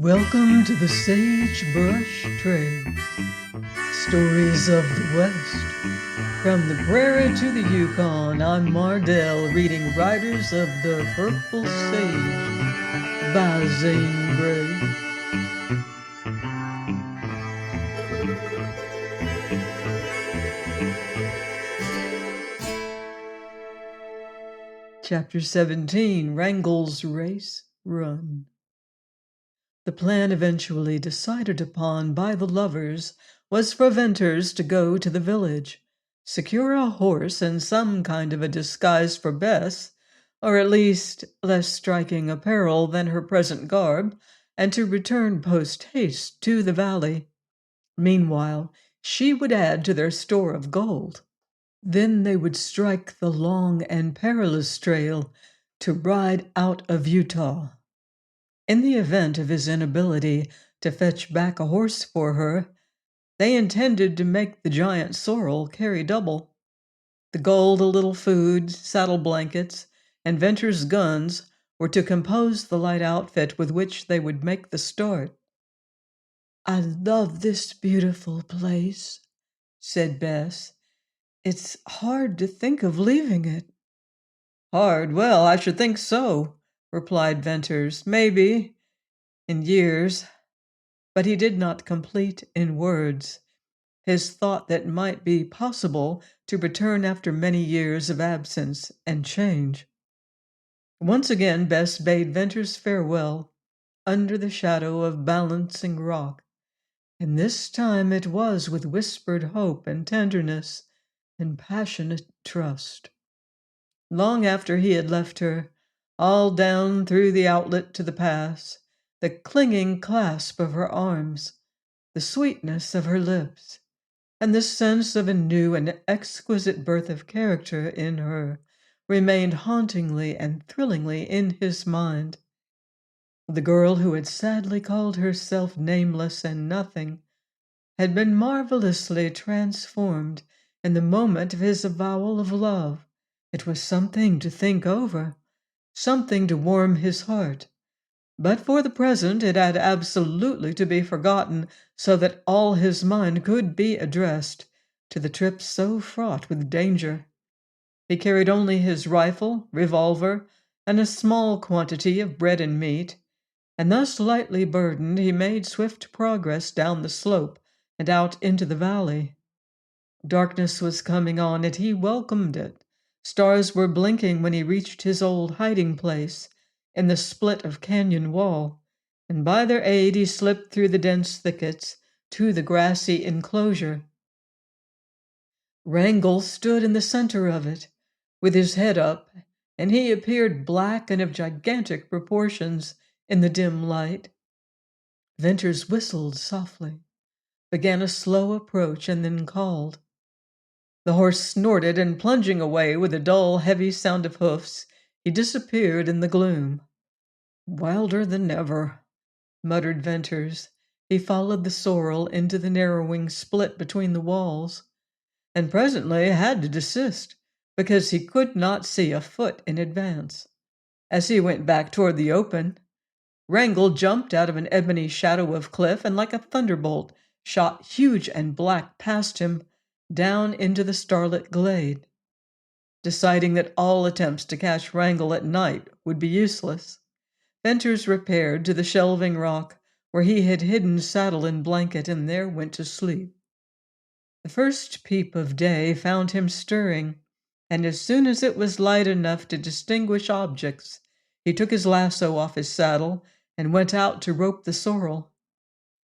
Welcome to the Sagebrush Trail. Stories of the West. From the prairie to the Yukon, I'm Mardell reading Riders of the Purple Sage by Zane Grey. Chapter 17, Wrangle's Race Run. The plan eventually decided upon by the lovers was for Venters to go to the village, secure a horse and some kind of a disguise for Bess, or at least less striking apparel than her present garb, and to return post-haste to the valley. Meanwhile, she would add to their store of gold. Then they would strike the long and perilous trail to ride out of Utah. In the event of his inability to fetch back a horse for her, they intended to make the giant sorrel carry double. The gold, a little food, saddle blankets, and Venter's guns were to compose the light outfit with which they would make the start. "I love this beautiful place," said Bess. "It's hard to think of leaving it." "Hard? Well, I should think so," replied Venters. "Maybe, in years." But he did not complete in words his thought that it might be possible to return after many years of absence and change. Once again Bess bade Venters farewell under the shadow of Balancing Rock, and this time it was with whispered hope and tenderness and passionate trust. Long after he had left her, all down through the outlet to the pass, the clinging clasp of her arms, the sweetness of her lips, and the sense of a new and exquisite birth of character in her remained hauntingly and thrillingly in his mind. The girl who had sadly called herself nameless and nothing had been marvelously transformed in the moment of his avowal of love. It was something to think over, something to warm his heart. But for the present it had absolutely to be forgotten so that all his mind could be addressed to the trip so fraught with danger. He carried only his rifle, revolver, and a small quantity of bread and meat, and thus lightly burdened he made swift progress down the slope and out into the valley. Darkness was coming on, and he welcomed it. Stars were blinking when he reached his old hiding place in the split of canyon wall, and by their aid he slipped through the dense thickets to the grassy enclosure. Wrangle stood in the center of it, with his head up, and he appeared black and of gigantic proportions in the dim light. Venters whistled softly, began a slow approach, and then called. The horse snorted, and plunging away with a dull, heavy sound of hoofs, he disappeared in the gloom. "Wilder than ever," muttered Venters. He followed the sorrel into the narrowing split between the walls, and presently had to desist because he could not see a foot in advance. As he went back toward the open, Wrangle jumped out of an ebony shadow of cliff and like a thunderbolt shot huge and black past him down into the starlit glade. Deciding that all attempts to catch Wrangle at night would be useless, Venters repaired to the shelving rock where he had hidden saddle and blanket and there went to sleep. The first peep of day found him stirring, and as soon as it was light enough to distinguish objects, he took his lasso off his saddle and went out to rope the sorrel.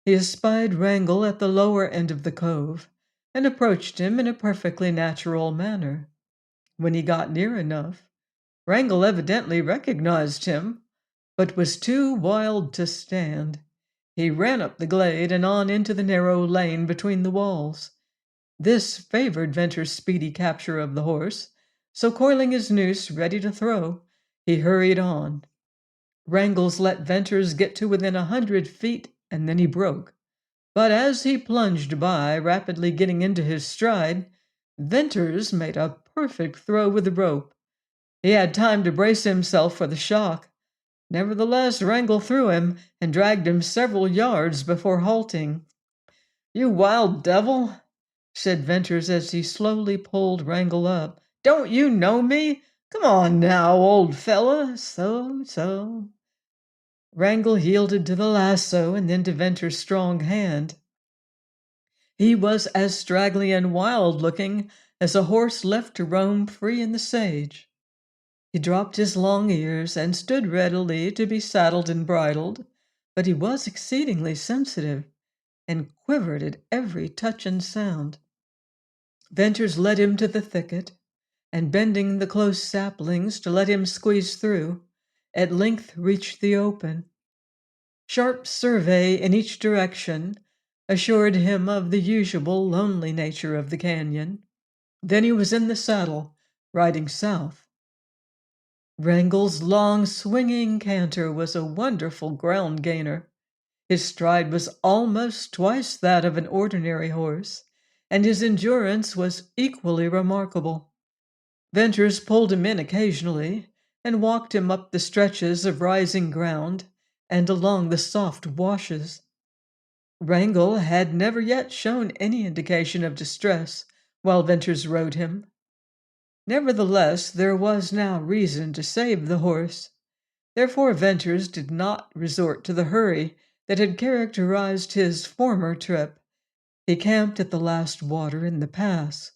He espied Wrangle at the lower end of the cove, and approached him in a perfectly natural manner. When he got near enough, Wrangle evidently recognized him, but was too wild to stand. He ran up the glade and on into the narrow lane between the walls. This favored Venter's speedy capture of the horse, so coiling his noose ready to throw, he hurried on. Wrangle's let Venters get to within 100 feet, and then he broke. But as he plunged by, rapidly getting into his stride, Venters made a perfect throw with the rope. He had time to brace himself for the shock, Nevertheless, Wrangle threw him and dragged him several yards before halting. "You wild devil," said Venters as he slowly pulled Wrangle up. "Don't you know me? Come on now, old fella. So." Wrangle yielded to the lasso and then to Venter's strong hand. He was as straggly and wild-looking as a horse left to roam free in the sage. He dropped his long ears and stood readily to be saddled and bridled, but he was exceedingly sensitive and quivered at every touch and sound. Venters led him to the thicket, and bending the close saplings to let him squeeze through, at length reached the open. Sharp survey in each direction assured him of the usual lonely nature of the canyon. Then he was in the saddle, riding south. Wrangle's long swinging canter was a wonderful ground gainer. His stride was almost twice that of an ordinary horse, and his endurance was equally remarkable. Venters pulled him in occasionally and walked him up the stretches of rising ground and along the soft washes. Wrangle had never yet shown any indication of distress while Venters rode him. Nevertheless, there was now reason to save the horse. Therefore Venters did not resort to the hurry that had characterized his former trip. He camped at the last water in the pass.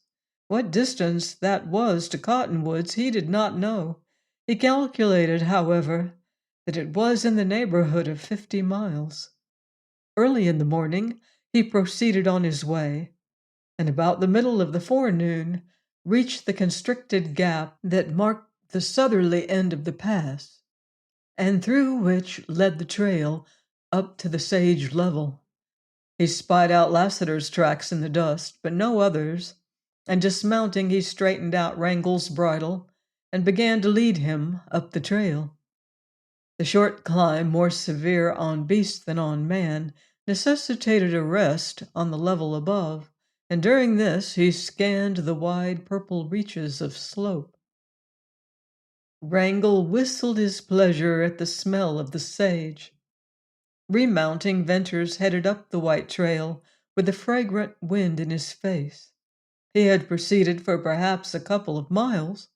What distance that was to Cottonwoods he did not know. He calculated, however, that it was in the neighborhood of 50 miles. Early in the morning he proceeded on his way, and about the middle of the forenoon reached the constricted gap that marked the southerly end of the pass, and through which led the trail up to the sage level. He spied out Lassiter's tracks in the dust, but no others, and dismounting he straightened out Wrangle's bridle and began to lead him up the trail. The short climb, more severe on beast than on man, necessitated a rest on the level above, and during this he scanned the wide purple reaches of slope. Wrangle whistled his pleasure at the smell of the sage. Remounting, Venters headed up the white trail with the fragrant wind in his face. He had proceeded for perhaps a couple of miles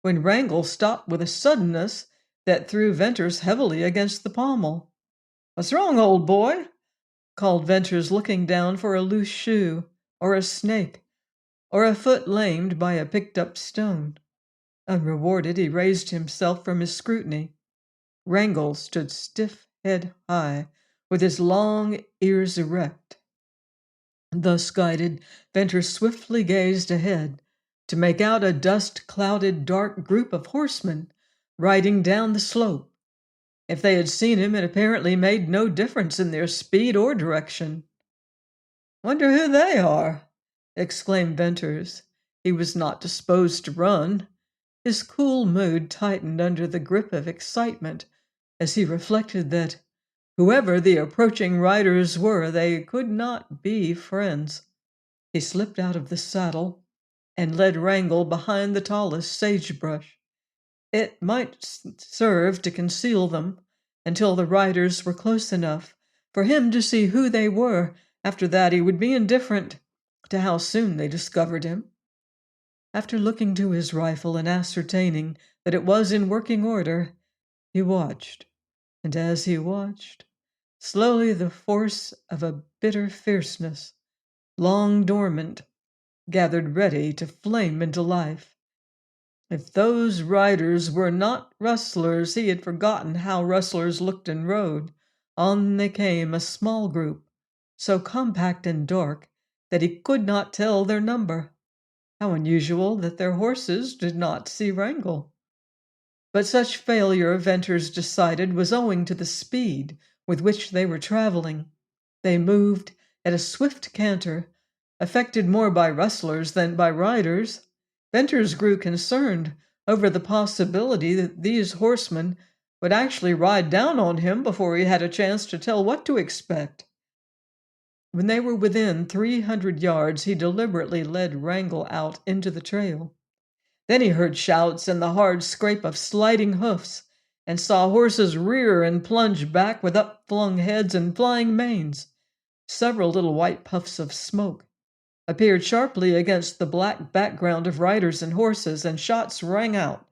when Wrangle stopped with a suddenness that threw Venters heavily against the pommel. "What's wrong, old boy?" called Venters, looking down for a loose shoe, or a snake, or a foot lamed by a picked-up stone. Unrewarded, he raised himself from his scrutiny. Wrangle stood stiff head high, with his long ears erect. Thus guided, Venters swiftly gazed ahead to make out a dust-clouded dark group of horsemen riding down the slope. If they had seen him, it apparently made no difference in their speed or direction. "Wonder who they are," exclaimed Venters. He was not disposed to run. His cool mood tightened under the grip of excitement as he reflected that, whoever the approaching riders were, they could not be friends. He slipped out of the saddle and led Wrangle behind the tallest sagebrush. It might serve to conceal them until the riders were close enough for him to see who they were. After that, he would be indifferent to how soon they discovered him. After looking to his rifle and ascertaining that it was in working order, he watched, and as he watched, slowly the force of a bitter fierceness, long dormant, gathered ready to flame into life. If those riders were not rustlers, he had forgotten how rustlers looked and rode. On they came, a small group, so compact and dark that he could not tell their number. How unusual that their horses did not see Wrangle. But such failure, Venters decided, was owing to the speed with which they were traveling. They moved at a swift canter, affected more by rustlers than by riders. Venters grew concerned over the possibility that these horsemen would actually ride down on him before he had a chance to tell what to expect. When they were within 300 yards, he deliberately led Wrangle out into the trail. Then he heard shouts and the hard scrape of sliding hoofs, and saw horses rear and plunge back with upflung heads and flying manes. Several little white puffs of smoke appeared sharply against the black background of riders and horses, and shots rang out.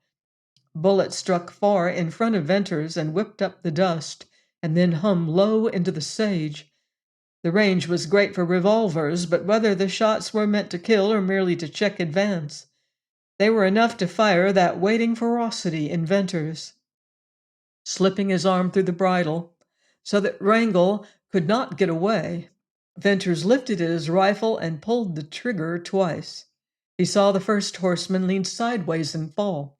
Bullets struck far in front of Venters and whipped up the dust, and then hummed low into the sage. The range was great for revolvers, but whether the shots were meant to kill or merely to check advance, they were enough to fire that waiting ferocity in Venters. Slipping his arm through the bridle so that Wrangle could not get away, Venters lifted his rifle and pulled the trigger twice. He saw the first horseman lean sideways and fall.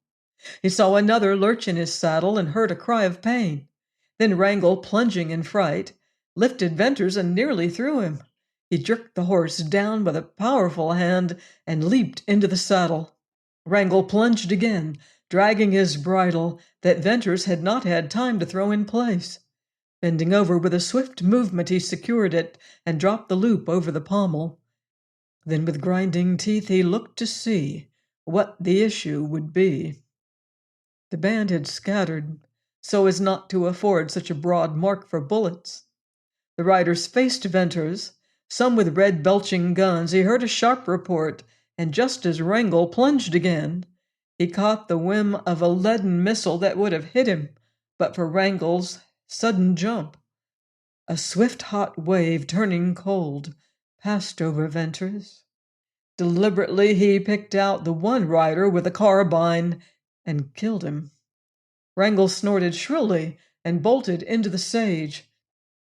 He saw another lurch in his saddle and heard a cry of pain. Then Wrangle, plunging in fright, lifted Venters and nearly threw him. He jerked the horse down with a powerful hand and leaped into the saddle. Wrangle plunged again, dragging his bridle that Venters had not had time to throw in place. Bending over with a swift movement, he secured it and dropped the loop over the pommel. Then with grinding teeth he looked to see what the issue would be. The band had scattered so as not to afford such a broad mark for bullets. The riders faced Venters, some with red belching guns. He heard a sharp report, and just as Wrangle plunged again, he caught the whim of a leaden missile that would have hit him but for Wrangle's sudden jump. A swift hot wave, turning cold, passed over Venters. Deliberately he picked out the one rider with a carbine and killed him. Wrangle snorted shrilly and bolted into the sage.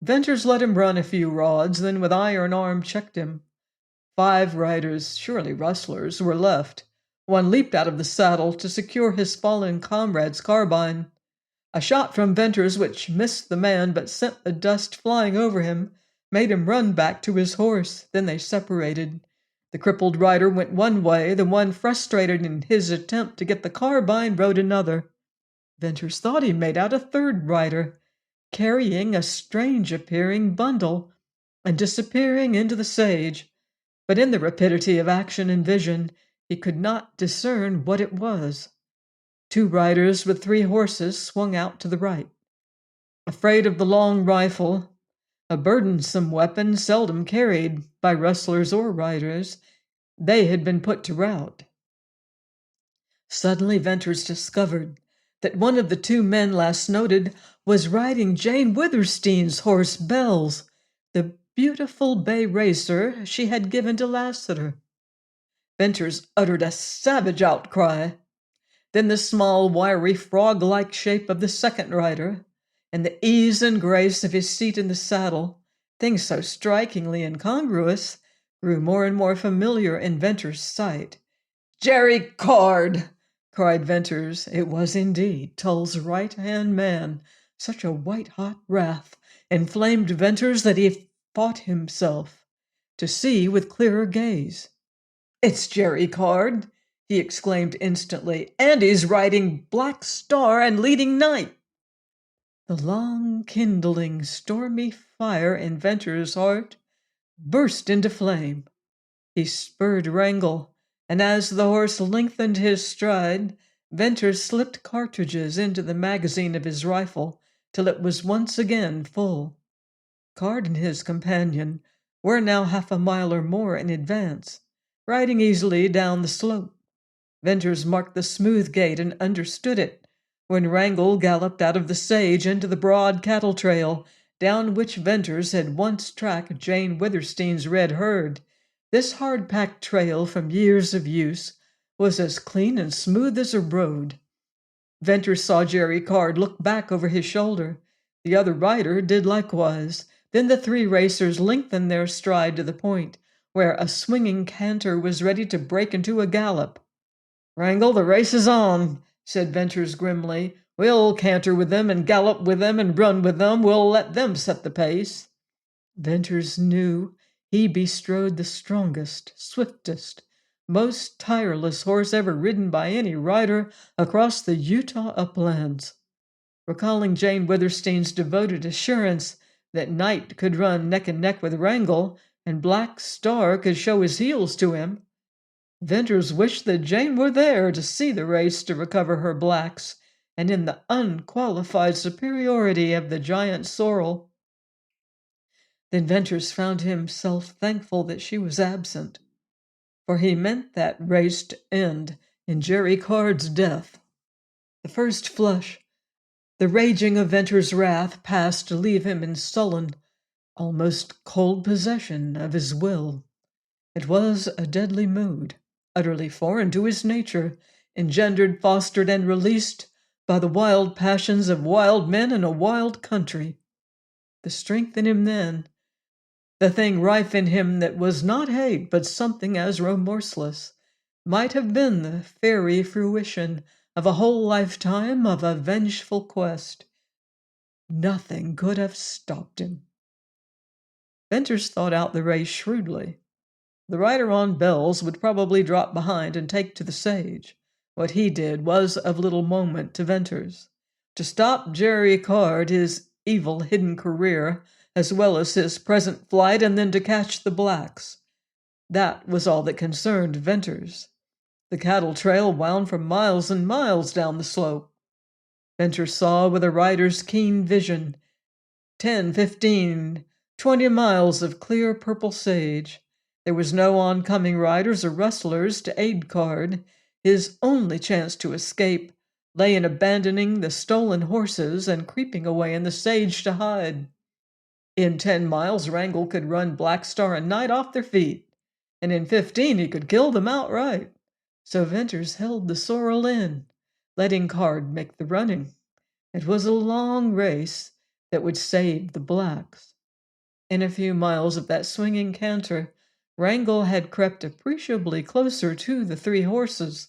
Venters let him run a few rods, then with iron arm checked him. 5 riders, surely rustlers, were left. One leaped out of the saddle to secure his fallen comrade's carbine. A shot from Venters, which missed the man but sent the dust flying over him, made him run back to his horse. Then they separated. The crippled rider went one way, the one frustrated in his attempt to get the carbine rode another. Venters thought he made out a third rider, carrying a strange-appearing bundle and disappearing into the sage, but in the rapidity of action and vision he could not discern what it was. 2 riders with 3 horses swung out to the right. Afraid of the long rifle, a burdensome weapon seldom carried by rustlers or riders, they had been put to rout. Suddenly Venters discovered that one of the 2 men last noted was riding Jane Withersteen's horse Bells, the beautiful bay racer she had given to Lassiter. Venters uttered a savage outcry. Then the small, wiry, frog-like shape of the second rider, and the ease and grace of his seat in the saddle, things so strikingly incongruous, grew more and more familiar in Venters' sight. "Jerry Card!" cried Venters. It was indeed Tull's right-hand man. Such a white-hot wrath inflamed Venters that he fought himself to see with clearer gaze. "It's Jerry Card!" he exclaimed instantly, "and he's riding Black Star and leading Knight." The long kindling stormy fire in Venters' heart burst into flame. He spurred Wrangle, and as the horse lengthened his stride, Venters slipped cartridges into the magazine of his rifle till it was once again full. Card and his companion were now half a mile or more in advance, riding easily down the slope. Venters marked the smooth gait and understood it when Wrangle galloped out of the sage into the broad cattle trail down which Venters had once tracked Jane Withersteen's red herd. This hard-packed trail from years of use was as clean and smooth as a road. Venters saw Jerry Card look back over his shoulder. The other rider did likewise. Then the 3 racers lengthened their stride to the point where a swinging canter was ready to break into a gallop. "Wrangle, the race is on," said Venters grimly. "We'll canter with them and gallop with them and run with them. We'll let them set the pace." Venters knew he bestrode the strongest, swiftest, most tireless horse ever ridden by any rider across the Utah uplands. Recalling Jane Withersteen's devoted assurance that Knight could run neck and neck with Wrangle and Black Star could show his heels to him, Venters wished that Jane were there to see the race to recover her blacks and in the unqualified superiority of the giant sorrel. Then Venters found himself thankful that she was absent, for he meant that race to end in Jerry Card's death. The first flush, the raging of Venters' wrath, passed to leave him in sullen, almost cold possession of his will. It was a deadly mood, utterly foreign to his nature, engendered, fostered, and released by the wild passions of wild men in a wild country. The strength in him then, the thing rife in him that was not hate but something as remorseless, might have been the fairy fruition of a whole lifetime of a vengeful quest. Nothing could have stopped him. Venters thought out the race shrewdly. The rider on Bells would probably drop behind and take to the sage. What he did was of little moment to Venters. To stop Jerry Card, his evil hidden career, as well as his present flight, and then to catch the blacks. That was all that concerned Venters. The cattle trail wound for miles and miles down the slope. Venters saw with a rider's keen vision 10, 15, 20 miles of clear purple sage. There was no oncoming riders or rustlers to aid Card. His only chance to escape lay in abandoning the stolen horses and creeping away in the sage to hide. In 10 miles, Wrangle could run Black Star and Night off their feet, and in 15 he could kill them outright. So Venters held the sorrel in, letting Card make the running. It was a long race that would save the blacks. In a few miles of that swinging canter, Wrangle had crept appreciably closer to the 3 horses.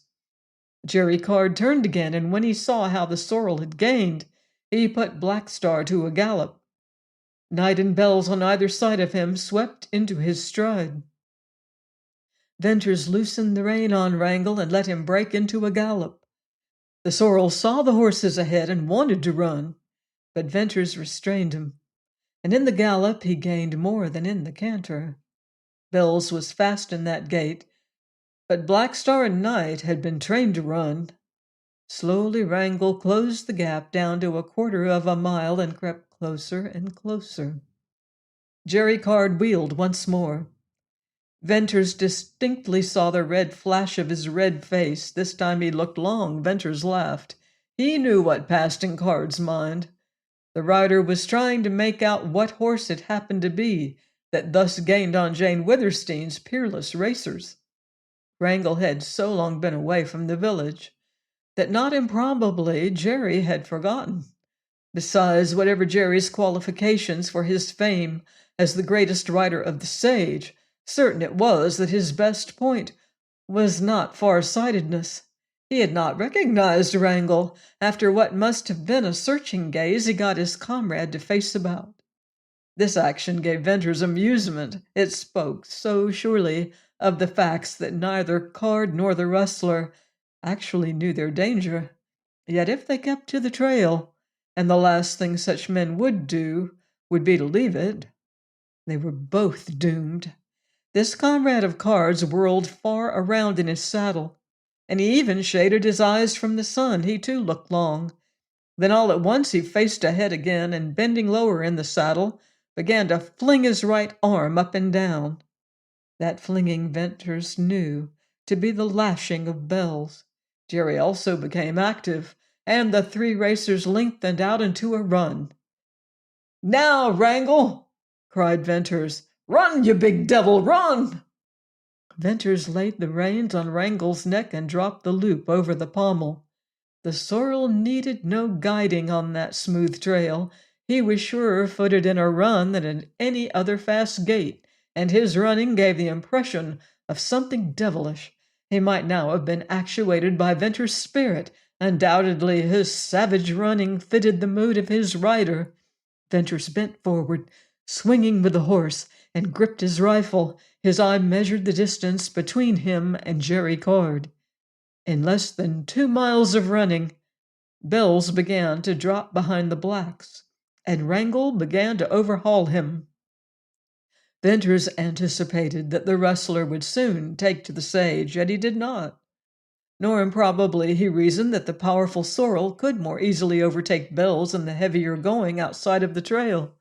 Jerry Card turned again, and when he saw how the sorrel had gained, he put Black Star to a gallop. Night and Bells on either side of him swept into his stride. Venters loosened the rein on Wrangle and let him break into a gallop. The sorrel saw the horses ahead and wanted to run, but Venters restrained him, and in the gallop he gained more than in the canter. Bells was fast in that gait, but Black Star and Night had been trained to run. Slowly Wrangle closed the gap down to a quarter of a mile and crept closer and closer. Jerry Card wheeled once more. Venters distinctly saw the red flash of his red face. This time he looked long. Venters laughed. He knew what passed in Card's mind. The rider was trying to make out what horse it happened to be that thus gained on Jane Withersteen's peerless racers. Wrangle had so long been away from the village that not improbably Jerry had forgotten. Besides, whatever Jerry's qualifications for his fame as the greatest rider of the sage, certain it was that his best point was not far-sightedness. He had not recognized Wrangle. After what must have been a searching gaze, he got his comrade to face about. This action gave Venters amusement. It spoke so surely of the facts that neither Card nor the rustler actually knew their danger. Yet if they kept to the trail, and the last thing such men would do would be to leave it, they were both doomed. This comrade of Card's whirled far around in his saddle, and he even shaded his eyes from the sun. He too looked long. Then all at once he faced ahead again, and bending lower in the saddle, began to fling his right arm up and down. That flinging Venters knew to be the lashing of Bells. Jerry also became active, and the 3 racers lengthened out into a run. "Now, Wrangle!" cried Venters. "Run, you big devil, run!" Venters laid the reins on Wrangle's neck and dropped the loop over the pommel. The sorrel needed no guiding on that smooth trail. He was surer-footed in a run than in any other fast gait, and his running gave the impression of something devilish. He might now have been actuated by Venters' spirit. Undoubtedly his savage running fitted the mood of his rider. Venters bent forward, swinging with the horse, and gripped his rifle. His eye measured the distance between him and Jerry Card. In less than 2 miles of running, Bells began to drop behind the blacks, and Wrangle began to overhaul him. Venters anticipated that the rustler would soon take to the sage, yet he did not. Nor improbably he reasoned that the powerful sorrel could more easily overtake Bells in the heavier going outside of the trail.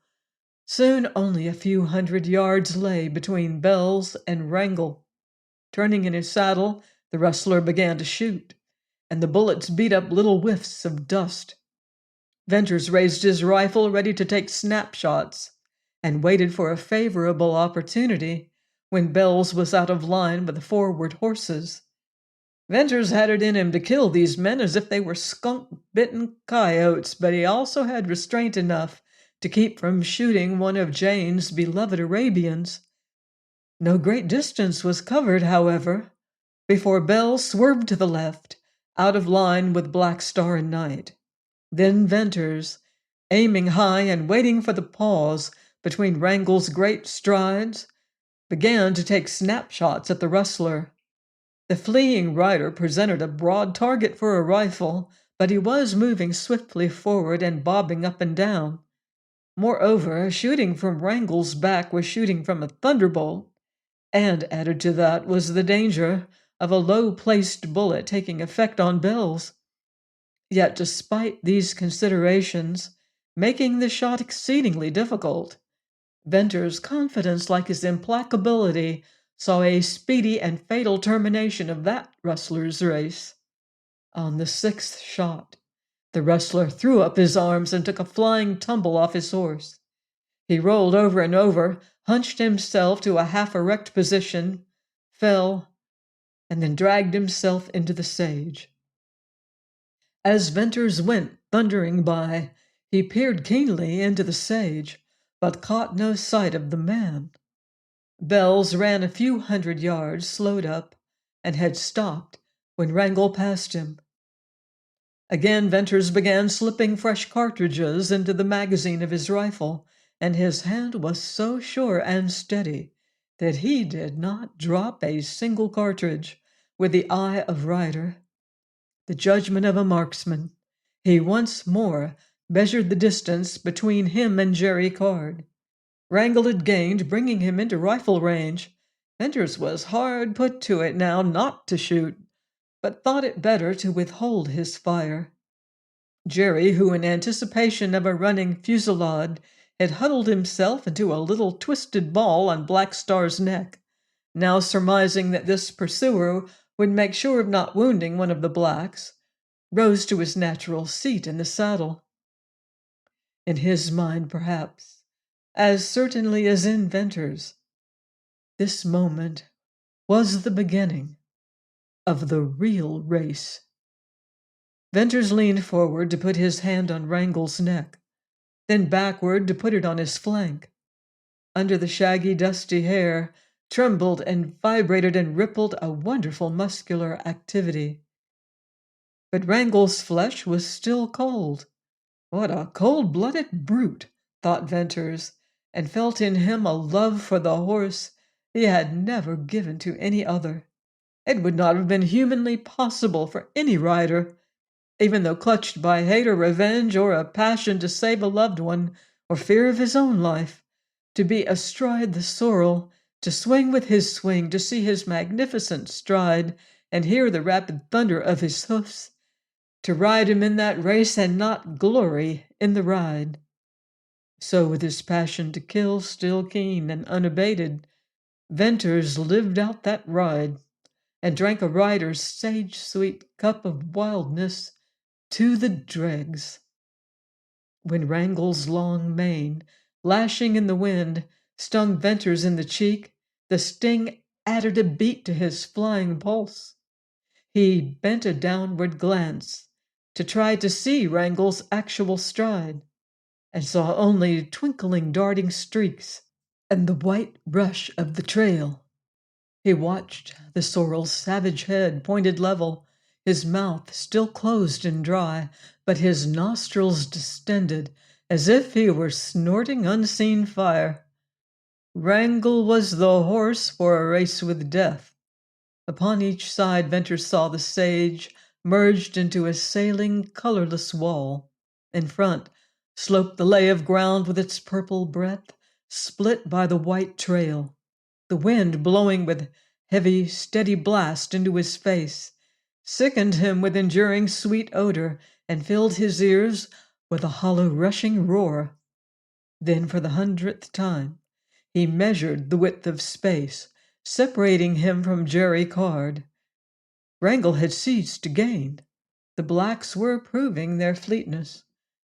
Soon only a few hundred yards lay between Bells and Wrangle. Turning in his saddle, the rustler began to shoot, and the bullets beat up little whiffs of dust. Venters raised his rifle ready to take snapshots and waited for a favorable opportunity when Bells was out of line with the forward horses. Venters had it in him to kill these men as if they were skunk-bitten coyotes, but he also had restraint enough to keep from shooting one of Jane's beloved Arabians. No great distance was covered, however, before Bells swerved to the left, out of line with Black Star and Night. Then Venters, aiming high and waiting for the pause between Wrangle's great strides, began to take snapshots at the rustler. The fleeing rider presented a broad target for a rifle, but he was moving swiftly forward and bobbing up and down. Moreover, shooting from Wrangle's back was shooting from a thunderbolt, and added to that was the danger of a low-placed bullet taking effect on Bells. Yet despite these considerations, making the shot exceedingly difficult, Venter's confidence, like his implacability, saw a speedy and fatal termination of that rustler's race. On the sixth shot, the rustler threw up his arms and took a flying tumble off his horse. He rolled over and over, hunched himself to a half-erect position, fell, and then dragged himself into the sage. As Venters went thundering by, he peered keenly into the sage, but caught no sight of the man. Bells ran a few hundred yards, slowed up, and had stopped when Wrangle passed him. Again Venters began slipping fresh cartridges into the magazine of his rifle, and his hand was so sure and steady that he did not drop a single cartridge. With the eye of rider, the judgment of a marksman, he once more measured the distance between him and Jerry Card. Wrangle had gained, bringing him into rifle range. Venters was hard put to it now not to shoot, but thought it better to withhold his fire. Jerry, who in anticipation of a running fusillade had huddled himself into a little twisted ball on Black Star's neck, now surmising that this pursuer would make sure of not wounding one of the blacks, rose to his natural seat in the saddle. In his mind, perhaps, as certainly as in Venters, this moment was the beginning of the real race. Venters leaned forward to put his hand on Wrangle's neck, then backward to put it on his flank. Under the shaggy, dusty hair trembled and vibrated and rippled a wonderful muscular activity. But Wrangle's flesh was still cold. What a cold-blooded brute, thought Venters, and felt in him a love for the horse he had never given to any other. It would not have been humanly possible for any rider, even though clutched by hate or revenge or a passion to save a loved one or fear of his own life, to be astride the sorrel, to swing with his swing, to see his magnificent stride and hear the rapid thunder of his hoofs, to ride him in that race and not glory in the ride. So with his passion to kill still keen and unabated, Venters lived out that ride and drank a rider's sage-sweet cup of wildness to the dregs. When Wrangle's long mane, lashing in the wind, stung Venters in the cheek, the sting added a beat to his flying pulse. He bent a downward glance to try to see Wrangle's actual stride, and saw only twinkling, darting streaks and the white rush of the trail. He watched the sorrel's savage head pointed level, his mouth still closed and dry, but his nostrils distended as if he were snorting unseen fire. Wrangle was the horse for a race with death. Upon each side Venters saw the sage merged into a sailing, colorless wall. In front sloped the lay of ground with its purple breadth, split by the white trail, the wind blowing with heavy, steady blast into his face, sickened him with enduring sweet odor, and filled his ears with a hollow rushing roar. Then, for the 100th time, he measured the width of space, separating him from Jerry Card. Wrangle had ceased to gain. The blacks were proving their fleetness.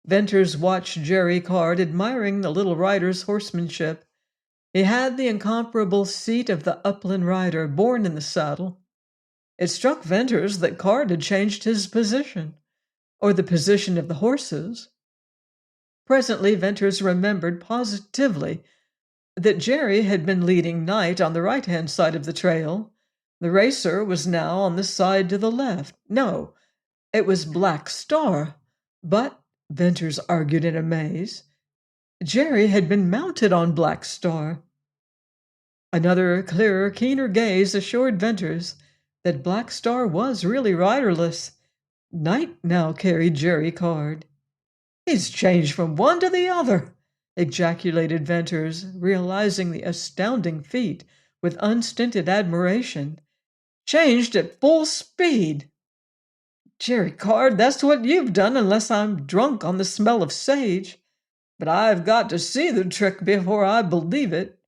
Venters watched Jerry Card, admiring the little rider's horsemanship. He had the incomparable seat of the upland rider, born in the saddle. It struck Venters that Card had changed his position, or the position of the horses. Presently, Venters remembered positively that Jerry had been leading Knight on the right-hand side of the trail. The racer was now on the side to the left. No, it was Black Star. But, Venters argued in amaze, Jerry had been mounted on Black Star. Another clearer, keener gaze assured Venters that Black Star was really riderless. Knight now carried Jerry Card. "He's changed from one to the other," ejaculated Venters, realizing the astounding feat with unstinted admiration. "Changed at full speed. Jerry Card, that's what you've done, unless I'm drunk on the smell of sage. But I've got to see the trick before I believe it."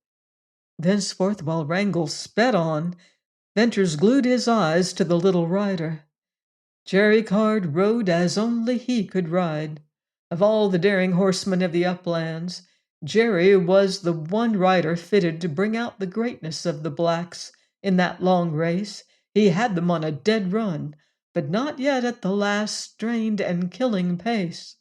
Thenceforth, while Wrangle sped on, Venters glued his eyes to the little rider. Jerry Card rode as only he could ride. Of all the daring horsemen of the uplands, Jerry was the one rider fitted to bring out the greatness of the blacks in that long race. He had them on a dead run, but not yet at the last strained and killing pace.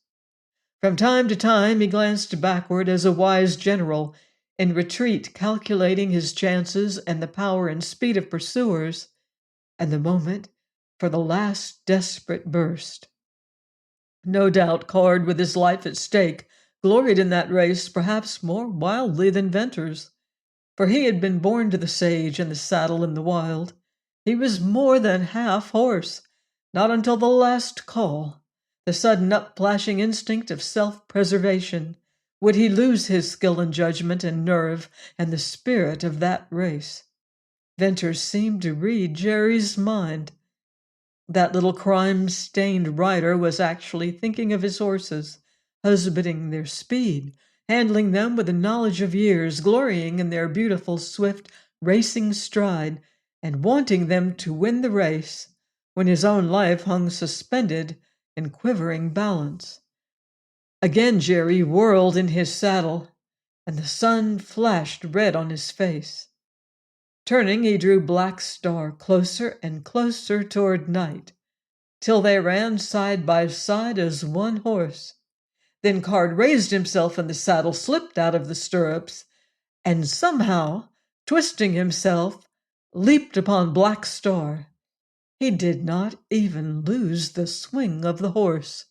From time to time he glanced backward as a wise general in retreat, calculating his chances and the power and speed of pursuers, and the moment for the last desperate burst. No doubt Card, with his life at stake, gloried in that race perhaps more wildly than Venters, for he had been born to the sage and the saddle in the wild. He was more than half horse, not until the last call, the sudden upflashing instinct of self-preservation, would he lose his skill and judgment and nerve and the spirit of that race. Venters seemed to read Jerry's mind. That little crime-stained rider was actually thinking of his horses, husbanding their speed, handling them with the knowledge of years, glorying in their beautiful, swift, racing stride, and wanting them to win the race when his own life hung suspended in quivering balance. Again Jerry whirled in his saddle, and the sun flashed red on his face. Turning, he drew Black Star closer and closer toward Knight, till they ran side by side as one horse. Then Card raised himself in the saddle, slipped out of the stirrups, and somehow, twisting himself, leaped upon Black Star. He did not even lose the swing of the horse.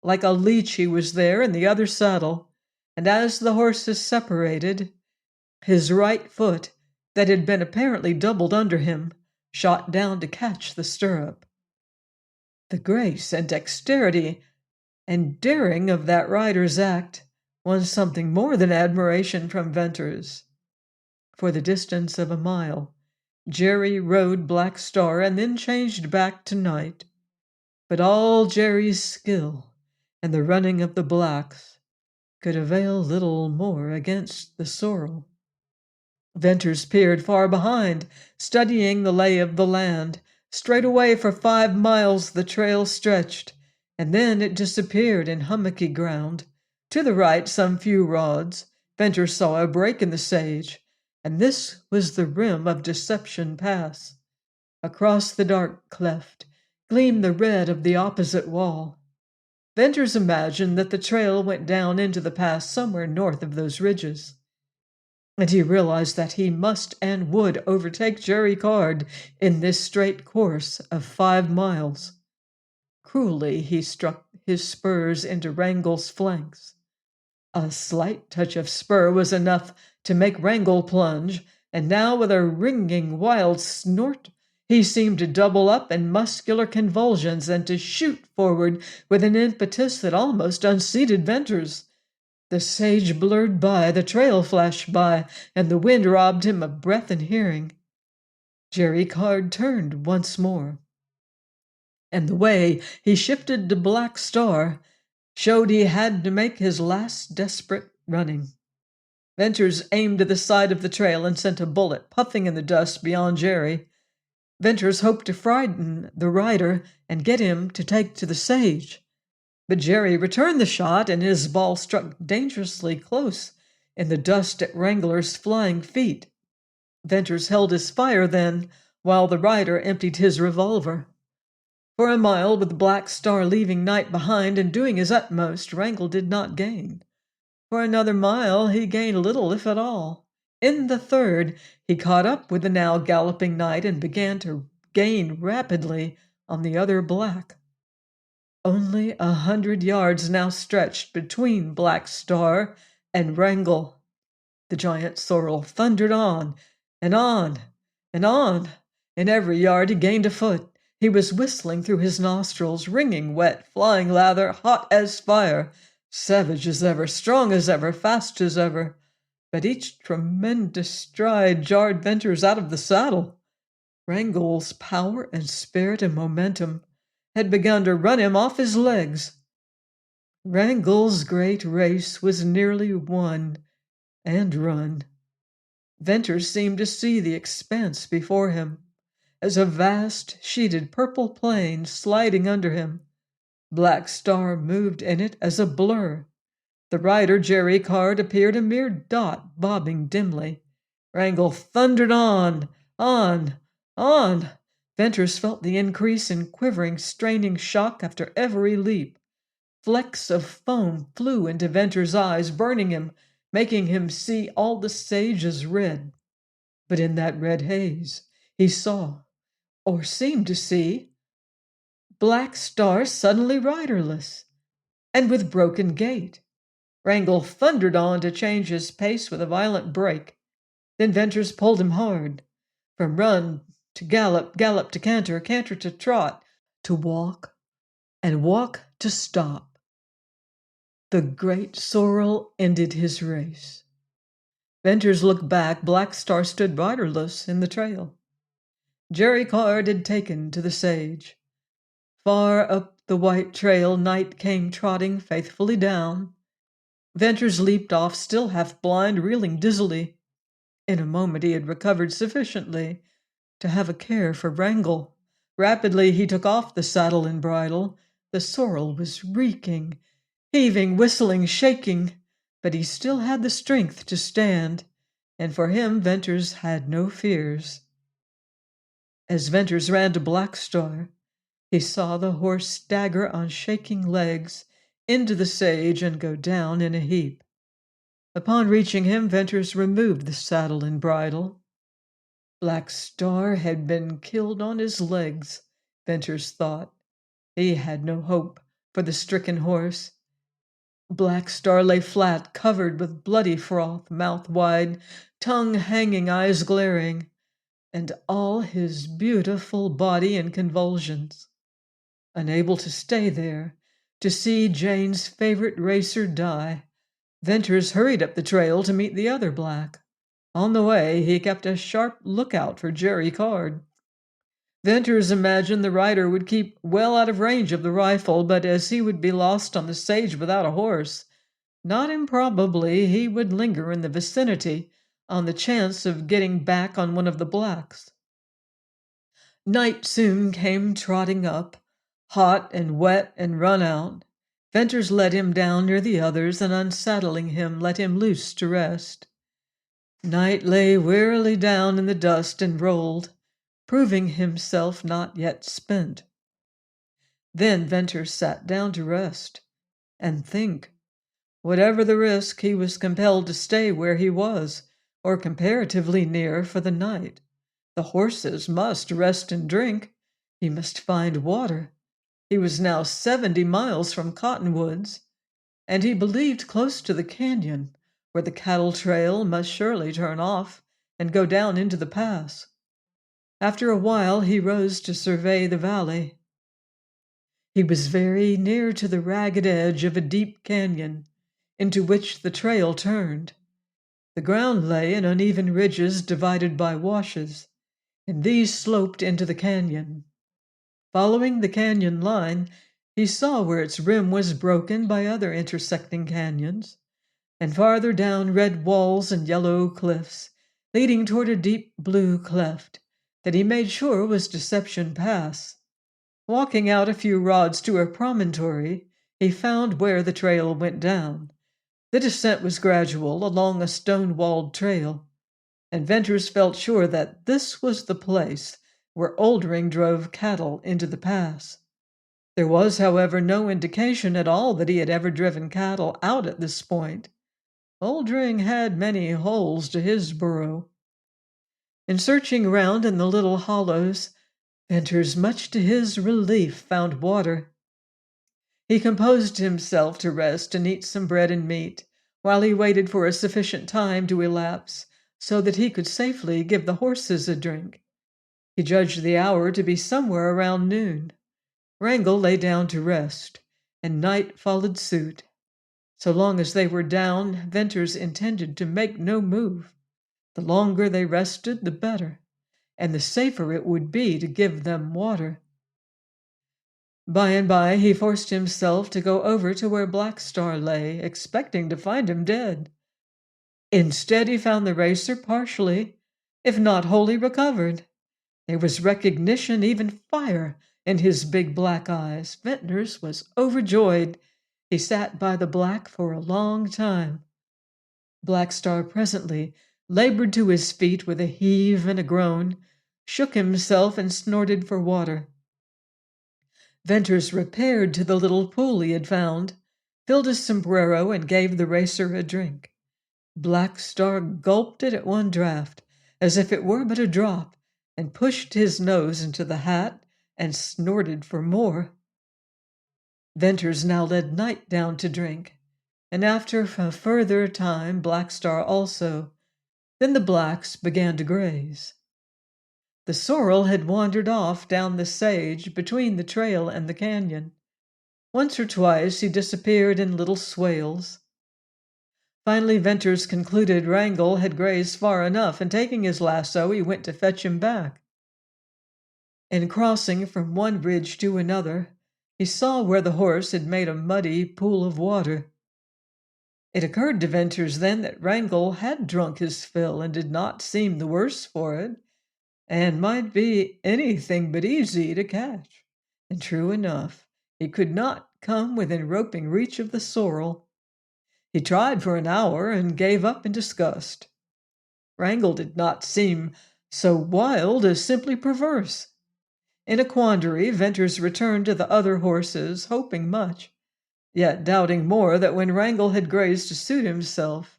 Like a leech he was there in the other saddle, and as the horses separated, his right foot, that had been apparently doubled under him, shot down to catch the stirrup. The grace and dexterity and daring of that rider's act won something more than admiration from Venters. For the distance of a mile, Jerry rode Black Star and then changed back to Knight. But all Jerry's skill and the running of the blacks could avail little more against the sorrel. Venters peered far behind, studying the lay of the land. Straight away for 5 miles the trail stretched, and then it disappeared in hummocky ground. To the right, some few rods, Venters saw a break in the sage, and this was the rim of Deception Pass. Across the dark cleft gleamed the red of the opposite wall. Venters imagined that the trail went down into the pass somewhere north of those ridges, and he realized that he must and would overtake Jerry Card in this straight course of 5 miles. Cruelly he struck his spurs into Wrangle's flanks. A slight touch of spur was enough to make Wrangle plunge, and now with a ringing, wild snort, he seemed to double up in muscular convulsions and to shoot forward with an impetus that almost unseated Venters. The sage blurred by, the trail flashed by, and the wind robbed him of breath and hearing. Jerry Card turned once more. and the way he shifted to Black Star showed he had to make his last desperate running. Venters aimed to the side of the trail and sent a bullet puffing in the dust beyond Jerry. Venters hoped to frighten the rider and get him to take to the sage. But Jerry returned the shot, and his ball struck dangerously close in the dust at Wrangler's flying feet. Venters held his fire then, while the rider emptied his revolver. For a mile, with Black Star leaving Night behind and doing his utmost, Wrangle did not gain. For another mile he gained little, if at all. In the third, he caught up with the now galloping Night and began to gain rapidly on the other black. Only 100 yards now stretched between Black Star and Wrangle. The giant sorrel thundered on, and on, and on. In every yard he gained a foot. He was whistling through his nostrils, wringing wet, flying lather, hot as fire, savage as ever, strong as ever, fast as ever. But each tremendous stride jarred Venters out of the saddle. Wrangle's power and spirit and momentum had begun to run him off his legs. Wrangle's great race was nearly won and run. Venters seemed to see the expanse before him as a vast, sheeted purple plain sliding under him. Black Star moved in it as a blur. The rider, Jerry Card, appeared a mere dot bobbing dimly. Wrangle thundered on, on, on. Venters felt the increase in quivering, straining shock after every leap. Flecks of foam flew into Venters' eyes, burning him, making him see all the sage as red. But in that red haze he saw, or seemed to see, Black Star suddenly riderless, and with broken gait. Wrangle thundered on to change his pace with a violent break. Then Venters pulled him hard. From run to gallop, gallop to canter, canter to trot, to walk, and walk to stop. The great sorrel ended his race. Venters looked back. Black Star stood riderless in the trail. Jerry Card had taken to the sage. Far up the white trail, Night came trotting faithfully down. Venters leaped off, still half blind, reeling dizzily. In a moment he had recovered sufficiently to have a care for Wrangle. Rapidly he took off the saddle and bridle. The sorrel was reeking, heaving, whistling, shaking, but he still had the strength to stand, and for him Venters had no fears. As Venters ran to Black Star, he saw the horse stagger on shaking legs into the sage and go down in a heap. Upon reaching him, Venters removed the saddle and bridle. Black Star had been killed on his legs, Venters thought. He had no hope for the stricken horse. Black Star lay flat, covered with bloody froth, mouth wide, tongue hanging, eyes glaring, and all his beautiful body in convulsions. Unable to stay there, to see Jane's favorite racer die, Venters hurried up the trail to meet the other black. On the way, he kept a sharp lookout for Jerry Card. Venters imagined the rider would keep well out of range of the rifle, but as he would be lost on the sage without a horse, not improbably he would linger in the vicinity on the chance of getting back on one of the blacks. Night soon came trotting up, hot and wet and run out. Venters led him down near the others, and unsaddling him, let him loose to rest. Night lay wearily down in the dust and rolled, proving himself not yet spent. Then Venters sat down to rest and think. Whatever the risk, he was compelled to stay where he was, or comparatively near, for the night. The horses must rest and drink. He must find water. He was now 70 miles from Cottonwoods, and he believed close to the canyon, where the cattle trail must surely turn off and go down into the pass. After a while he rose to survey the valley. He was very near to the ragged edge of a deep canyon, into which the trail turned. The ground lay in uneven ridges divided by washes, and these sloped into the canyon. Following the canyon line, he saw where its rim was broken by other intersecting canyons, and farther down red walls and yellow cliffs, leading toward a deep blue cleft that he made sure was Deception Pass. Walking out a few rods to a promontory, he found where the trail went down. The descent was gradual along a stone-walled trail, and Venters felt sure that this was the place where Oldring drove cattle into the pass. There was, however, no indication at all that he had ever driven cattle out at this point. Oldring had many holes to his burrow. In searching around in the little hollows, Venters, much to his relief, found water. He composed himself to rest and eat some bread and meat, while he waited for a sufficient time to elapse so that he could safely give the horses a drink. He judged the hour to be somewhere around noon. Wrangle lay down to rest, and night followed suit. So long as they were down, Venters intended to make no move. The longer they rested, the better, and the safer it would be to give them water. By and by, he forced himself to go over to where Black Star lay, expecting to find him dead. Instead, he found the racer partially, if not wholly, recovered. There was recognition, even fire, in his big black eyes. Venters was overjoyed. He sat by the black for a long time. Black Star presently labored to his feet with a heave and a groan, shook himself, and snorted for water. Venters repaired to the little pool he had found, filled his sombrero, and gave the racer a drink. Black Star gulped it at one draught, as if it were but a drop, and pushed his nose into the hat and snorted for more. Venters now led Night down to drink, and after a further time Black Star also. Then the blacks began to graze. The sorrel had wandered off down the sage between the trail and the canyon. Once or twice he disappeared in little swales. Finally, Venters concluded Wrangle had grazed far enough, and taking his lasso, he went to fetch him back. In crossing from one ridge to another, he saw where the horse had made a muddy pool of water. It occurred to Venters then that Wrangle had drunk his fill and did not seem the worse for it, and might be anything but easy to catch. And true enough, he could not come within roping reach of the sorrel. He tried for an hour and gave up in disgust. Wrangle did not seem so wild as simply perverse. In a quandary, Venters returned to the other horses, hoping much, yet doubting more that when Wrangle had grazed to suit himself,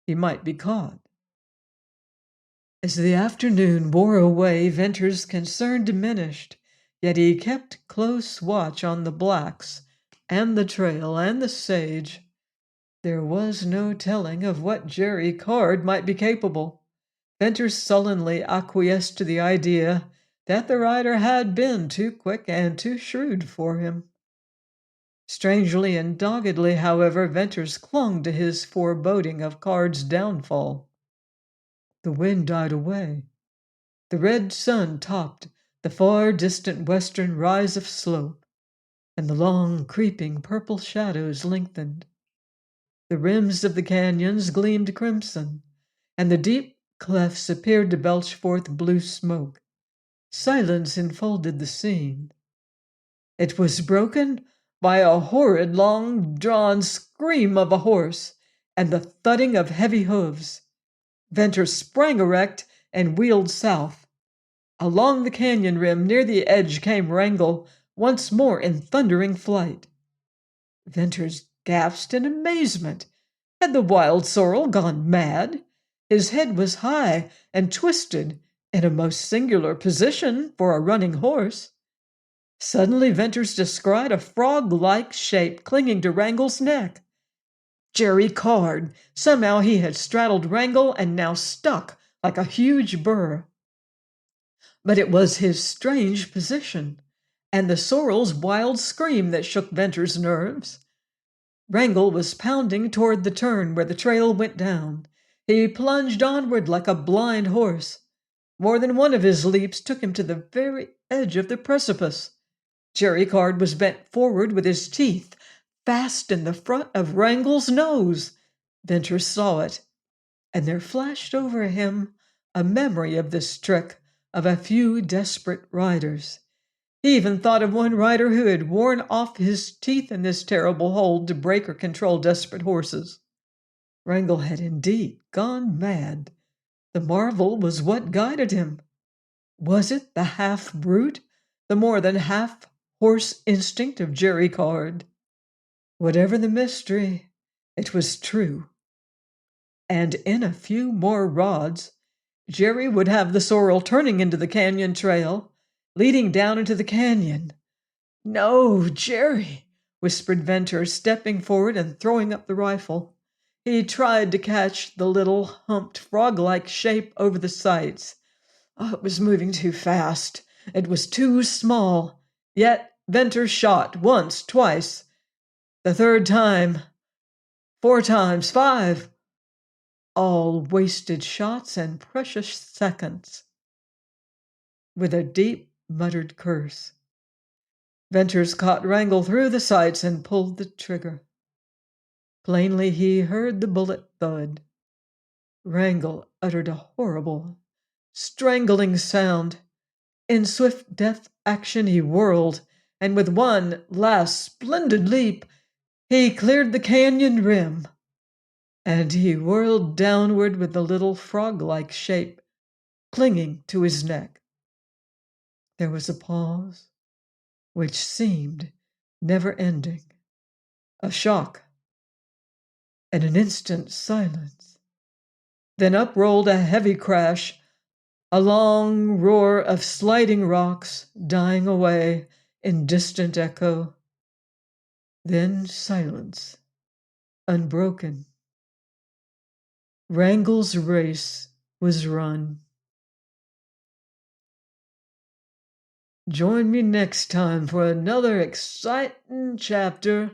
he might be caught. As the afternoon wore away, Venters' concern diminished, yet he kept close watch on the blacks and the trail and the sage. There was no telling of what Jerry Card might be capable. Venters sullenly acquiesced to the idea that the rider had been too quick and too shrewd for him. Strangely and doggedly, however, Venters clung to his foreboding of Card's downfall. The wind died away. The red sun topped the far distant western rise of slope, and the long, creeping purple shadows lengthened. The rims of the canyons gleamed crimson, and the deep clefts appeared to belch forth blue smoke. Silence enfolded the scene. It was broken by a horrid, long-drawn scream of a horse and the thudding of heavy hooves. Venters sprang erect and wheeled south. Along the canyon rim near the edge came Wrangle, once more in thundering flight. Venters gasped in amazement. Had the wild sorrel gone mad? His head was high and twisted, in a most singular position for a running horse. Suddenly Venters descried a frog-like shape clinging to Wrangle's neck. Jerry Card! Somehow he had straddled Wrangle and now stuck like a huge burr. But it was his strange position, and the sorrel's wild scream that shook Venters' nerves. Wrangle was pounding toward the turn where the trail went down. He plunged onward like a blind horse. More than one of his leaps took him to the very edge of the precipice. Jerry Card was bent forward with his teeth fast in the front of Wrangle's nose. Venter saw it, and there flashed over him a memory of this trick of a few desperate riders. He even thought of one rider who had worn off his teeth in this terrible hold to break or control desperate horses. Wrangle had indeed gone mad. The marvel was what guided him. Was it the half-brute, the more than half-horse instinct of Jerry Card? Whatever the mystery, it was true. And in a few more rods, Jerry would have the sorrel turning into the canyon trail, leading down into the canyon. "No, Jerry," whispered Venter, stepping forward and throwing up the rifle. He tried to catch the little humped frog-like shape over the sights. Oh, it was moving too fast. It was too small. Yet Venter shot once, twice. The third time. 4 times, 5. All wasted shots and precious seconds. With a deep muttered curse, Venters caught Wrangle through the sights and pulled the trigger. Plainly he heard the bullet thud. Wrangle uttered a horrible, strangling sound. In swift death action he whirled, and with one last splendid leap, he cleared the canyon rim. And he whirled downward with the little frog-like shape clinging to his neck. There was a pause, which seemed never-ending, a shock, and an instant silence. Then up rolled a heavy crash, a long roar of sliding rocks dying away in distant echo. Then silence, unbroken. Wrangle's race was run. Join me next time for another exciting chapter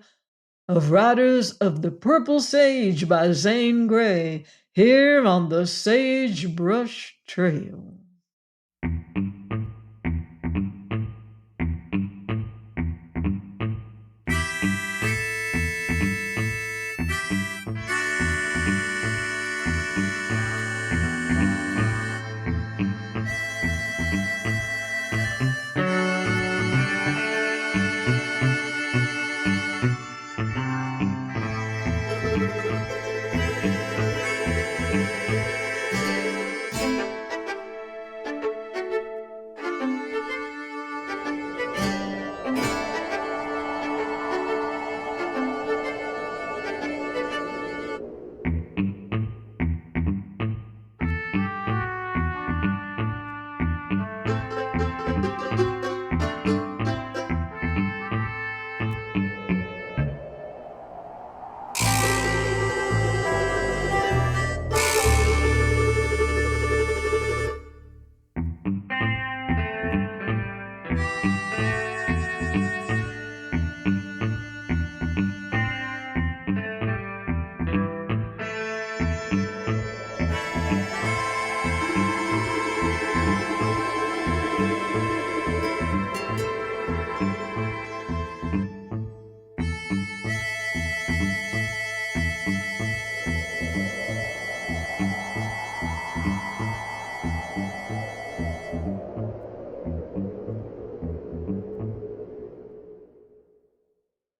of Riders of the Purple Sage by Zane Grey, here on the Sagebrush Trail.